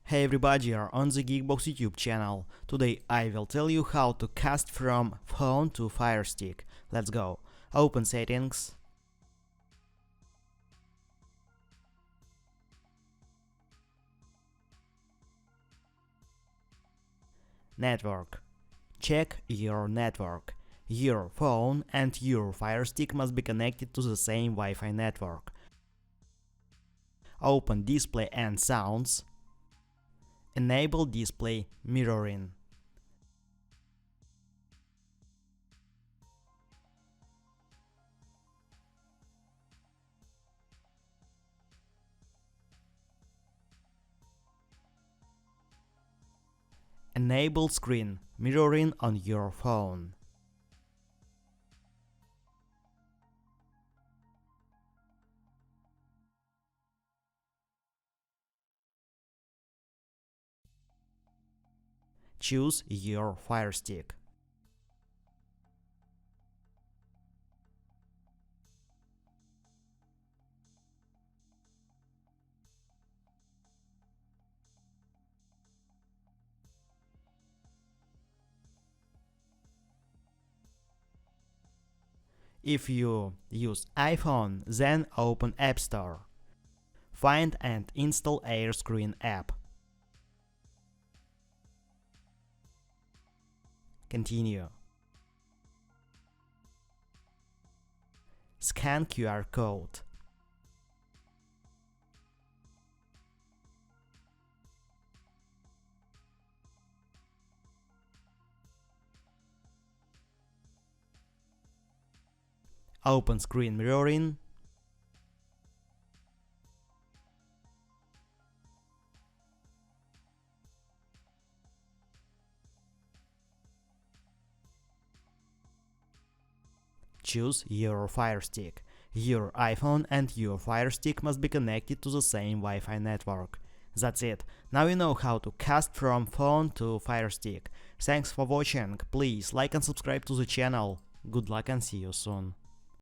Hey everybody, you're on the GeekBox YouTube channel. Today I will tell you how to cast from phone to Firestick. Let's go. Open settings. Network. Check your network. Your phone and your Firestick must be connected to the same Wi-Fi network. Open display and sounds. Enable display mirroring. Enable screen mirroring on your phone. Choose your Firestick. If you use iPhone, then open appstore. Find and install airscreen app. Continue. Scan QR code. Open screen mirroring. Choose your Firestick. Your iPhone and your Firestick must be connected to the same Wi-Fi network. That's it. Now you know how to cast from phone to Firestick. Thanks for watching. Please like and subscribe to the channel. Good luck and see you soon.